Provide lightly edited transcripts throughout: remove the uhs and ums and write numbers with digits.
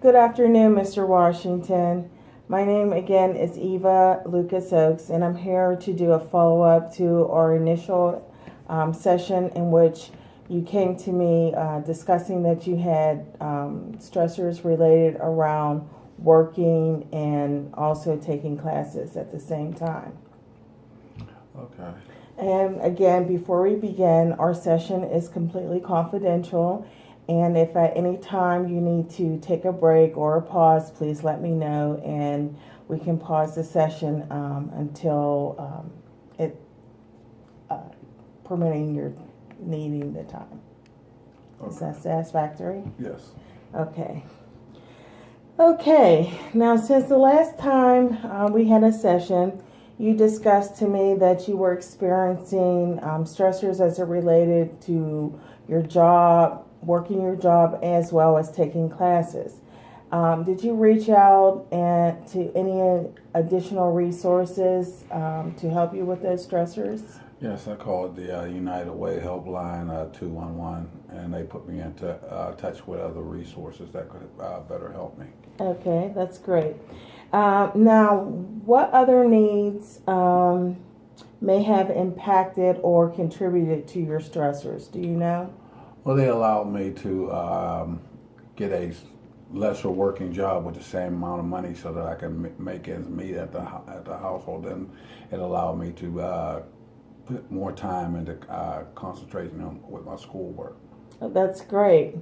Good afternoon, Mr. Washington. My name again is Eva Lucas Oaks, and I'm here to do a follow up to our initial session in which you came to me discussing that you had stressors related around working and also taking classes at the same time. Okay. And again, before we begin, our session is completely confidential. And if at any time you need to take a break or a pause, please let me know, and we can pause the session until it permitting your needing the time. Is that satisfactory? Yes. Okay. Okay. Now, since the last time we had a session, you discussed to me that you were experiencing stressors as it related to your job, working your job, as well as taking classes. Did you reach out and to any additional resources to help you with those stressors? Yes, I called the United Way helpline 211, and they put me into touch with other resources that could better help me. Okay, that's great. Now, what other needs may have impacted or contributed to your stressors? Do you know? Well, they allowed me to get a lesser working job with the same amount of money so that I can make ends meet at the household. And it allowed me to put more time into concentrating with my schoolwork. That's great.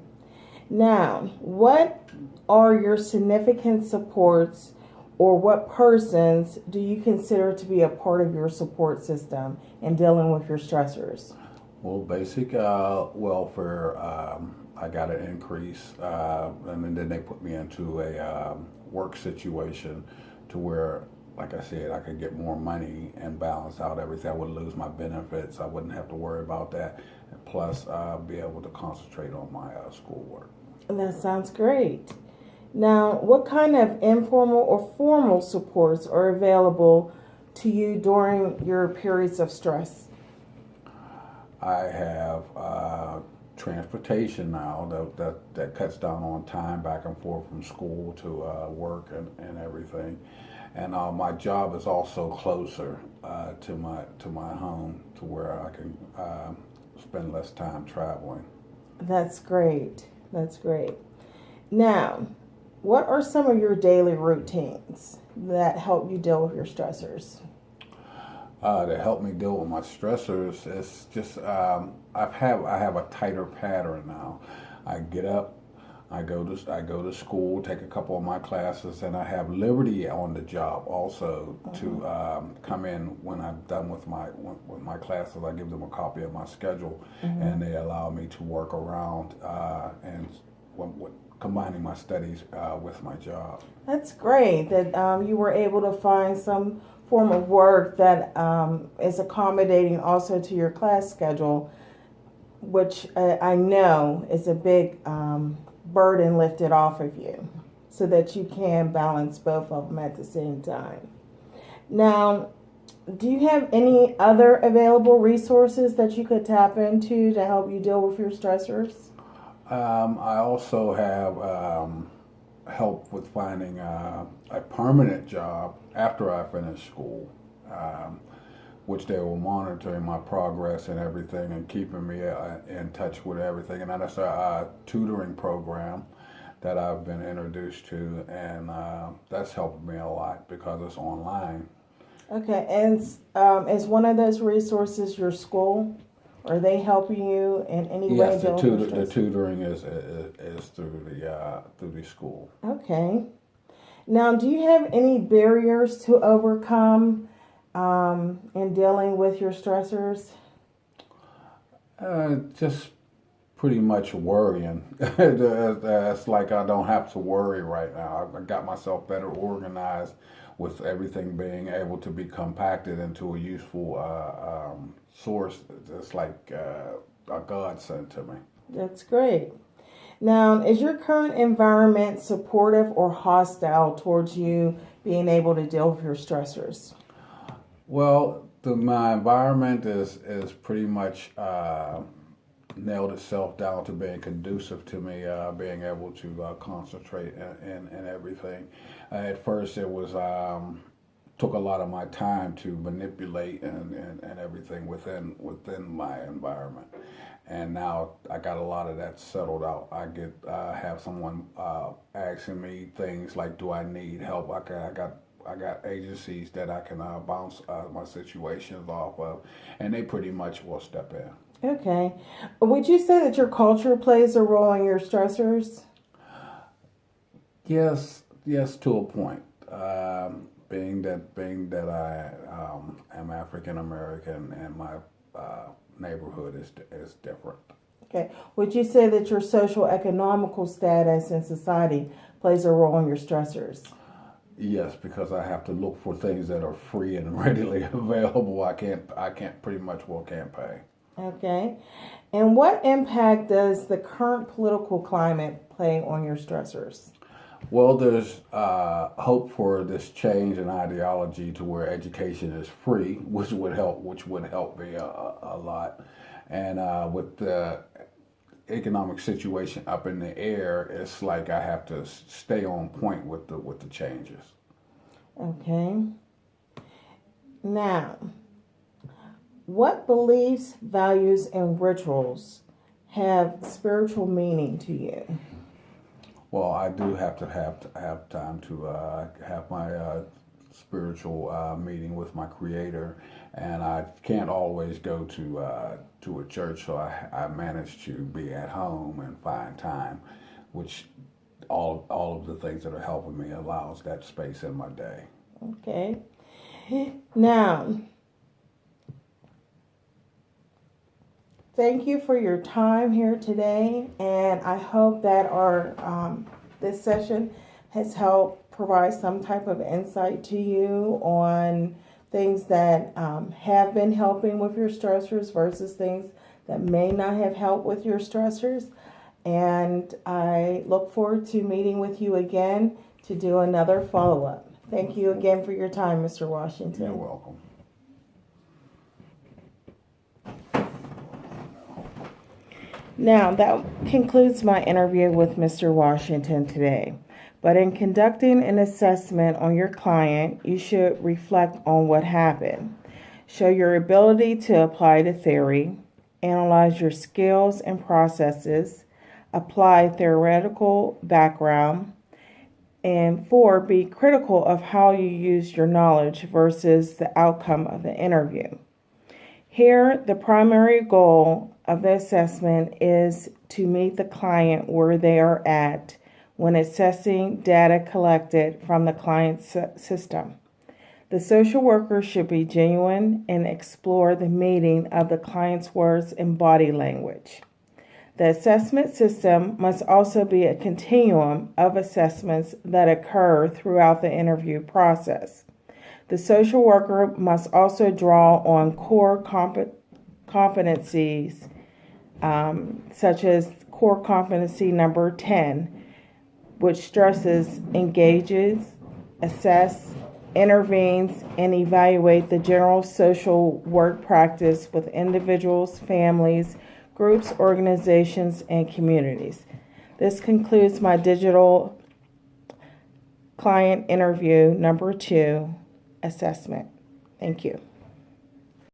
Now, what are your significant supports, or what persons do you consider to be a part of your support system in dealing with your stressors? Well, basic welfare, I got an increase, and then they put me into a work situation to where, like I said, I could get more money and balance out everything. I wouldn't lose my benefits. I wouldn't have to worry about that. And plus, be able to concentrate on my schoolwork. That sounds great. Now, what kind of informal or formal supports are available to you during your periods of stress? I have transportation now that cuts down on time back and forth from school to work and everything. And my job is also closer to my home to where I can spend less time traveling. That's great. That's great. Now, what are some of your daily routines that help you deal with your stressors? To help me deal with my stressors, it's just I have a tighter pattern now. I get up, I go to school, take a couple of my classes, and I have liberty on the job also to come in when I'm done with my classes. I give them a copy of my schedule, and they allow me to work around and combining my studies with my job. That's great that you were able to find some form of work that is accommodating also to your class schedule, which I know is a big burden lifted off of you so that you can balance both of them at the same time. Now, do you have any other available resources that you could tap into to help you deal with your stressors? I also have help with finding a permanent job after I finish school, which they were monitoring my progress and everything and keeping me in touch with everything. And that's a tutoring program that I've been introduced to, and that's helped me a lot because it's online. Okay, and is one of those resources your school? Are they helping you in any way? Yes, dealing the with stress? tutoring is through the school. Okay. Now, do you have any barriers to overcome in dealing with your stressors? Just pretty much worrying. It's like I don't have to worry right now. I got myself better organized with everything being able to be compacted into a useful source. It's like a godsend to me. That's great. Now, is your current environment supportive or hostile towards you being able to deal with your stressors? Well, my environment is pretty much nailed itself down to being conducive to me being able to concentrate and everything. At first, it was took a lot of my time to manipulate and everything within my environment. And now I got a lot of that settled out. I get have someone asking me things like, "Do I need help?" I got agencies that I can bounce my situations off of, and they pretty much will step in. Okay. Would you say that your culture plays a role in your stressors? Yes, to a point. Being that I am African American and my neighborhood is different. Okay. Would you say that your social economical status in society plays a role in your stressors? Yes, because I have to look for things that are free and readily available. I can't pretty much can't pay. Okay. And what impact does the current political climate play on your stressors? Well, there's hope for this change in ideology to where education is free, which would help me a lot. And with the economic situation up in the air, it's like I have to stay on point with the changes. Okay. Now, what beliefs, values, and rituals have spiritual meaning to you? Well, I do have time to have my spiritual meeting with my Creator, and I can't always go to a church, so I manage to be at home and find time, which all of the things that are helping me allows that space in my day. Okay. Now, thank you for your time here today, and I hope that our this session has helped provide some type of insight to you on things that have been helping with your stressors versus things that may not have helped with your stressors. And I look forward to meeting with you again to do another follow-up. Thank you again for your time, Mr. Washington. You're welcome. Now, that concludes my interview with Mr. Washington today. But in conducting an assessment on your client, you should reflect on what happened. Show your ability to apply the theory, analyze your skills and processes, apply theoretical background, and 4, be critical of how you use your knowledge versus the outcome of the interview. Here, the primary goal of the assessment is to meet the client where they are at when assessing data collected from the client's system. The social worker should be genuine and explore the meaning of the client's words and body language. The assessment system must also be a continuum of assessments that occur throughout the interview process. The social worker must also draw on core competencies, such as core competency number 10, which stresses engages, assess, intervenes, and evaluate the general social work practice with individuals, families, groups, organizations, and communities. This concludes my digital client interview number 2 assessment. Thank you.